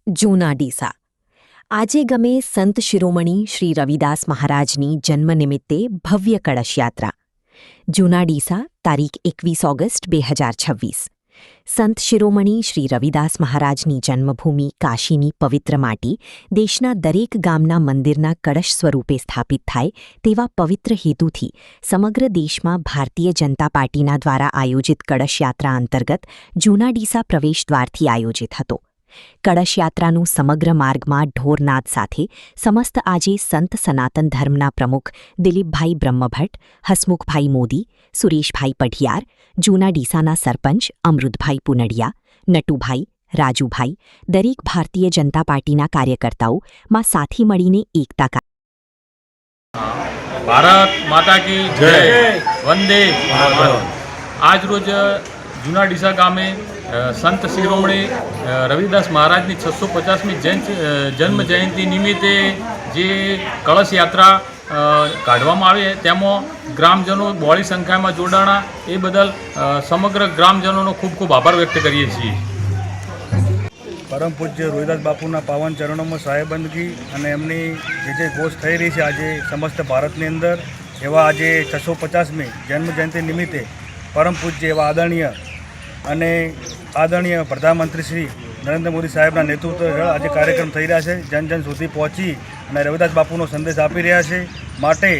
જૂના ડીસા આજે ગમે સંત શિરોમણી શ્રી રવિદાસ મહારાજની જન્મ નિમિત્તે ભવ્ય કળશયાત્રા જૂના ડીસા તારીખ 21 ઓગસ્ટ 2026 સંત શિરોમણી શ્રી રવિદાસ મહારાજની જન્મભૂમિ કાશીની પવિત્ર માટી દેશના દરેક ગામના મંદિરના કળશ સ્વરૂપે સ્થાપિત થાય તેવા પવિત્ર હેતુથી સમગ્ર દેશમાં ભારતીય જનતા પાર્ટીના દ્વારા આયોજિત કળશયાત્રા અંતર્ગત જૂના ડીસા પ્રવેશદ્વારથી આયોજિત હતો. કળશયાત્રાનું સમગ્ર માર્ગમાં ઢોરનાદ સાથે સમસ્ત આજે સંત સનાતન ધર્મના પ્રમુખ દિલીપભાઈ બ્રહ્મભટ્ટ, હસમુખભાઈ મોદી, સુરેશભાઈ પઢિયાર, જૂના ડીસાના સરપંચ અમૃતભાઈ પુનડિયા, નટુભાઈ, રાજુભાઈ, દરેક ભારતીય જનતા પાર્ટીના કાર્યકર્તાઓ માં સાથે મળીને એકતા ભારત માતા કી જય, વંદે માતરમ. આજ રોજ જૂના ડીસા ગામે સંત શિરોમણી રવિદાસ મહારાજની 650મી જન્મ જયંતિ નિમિત્તે જે કળશ યાત્રા કાઢવામાં આવે તેમાં ગ્રામજનો બહોળી સંખ્યામાં જોડાણા એ બદલ સમગ્ર ગ્રામજનોનો ખૂબ ખૂબ આભાર વ્યક્ત કરીએ છીએ. પરમ પૂજ્ય રોહિદાસ બાપુના પાવન ચરણોમાં સાહેબંદગી અને એમની જે ઘોષ થઈ રહી છે આજે સમસ્ત ભારતની અંદર, એવા આજે 650મી જન્મજયંતિ નિમિત્તે પરમ પૂજ્ય એવા આદરણીય પ્રધાનમંત્રી શ્રી નરેન્દ્ર મોદી સાહેબના નેતૃત્વ હેઠળ આજે કાર્યક્રમ થઈ રહ્યા છે. જન સુધી પહોંચી અને રવિદાસ બાપુનો સંદેશ આપી રહ્યા છે. માટે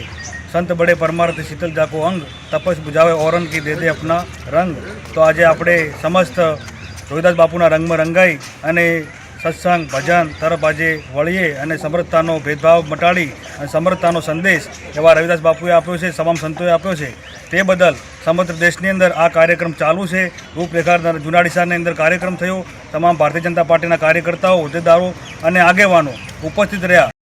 સંત બડે પરમાર્થ શીતલ જાકો અંગ, તપસ બુઝાવે ઓરન કી દે દે અપના રંગ. તો આજે આપણે સમસ્ત રોહિદાસ બાપુના રંગમાં રંગાઈ અને સત્સંગ ભજન તરફ આજે વળીએ અને સમૃદ્ધતાનો ભેદભાવ મટાડી અને સમૃદ્ધતાનો સંદેશ એવા રવિદાસ બાપુએ આપ્યો છે, તમામ સંતોએ આપ્યો છે. તે બદલ સમગ્ર દેશની અંદર આ કાર્યક્રમ ચાલુ છે. રૂપરેખા જૂના ડીસાની અંદર કાર્યક્રમ થયો. તમામ ભારતીય જનતા પાર્ટીના કાર્યકર્તાઓ, હોદ્દેદારો અને આગેવાનો ઉપસ્થિત રહ્યા.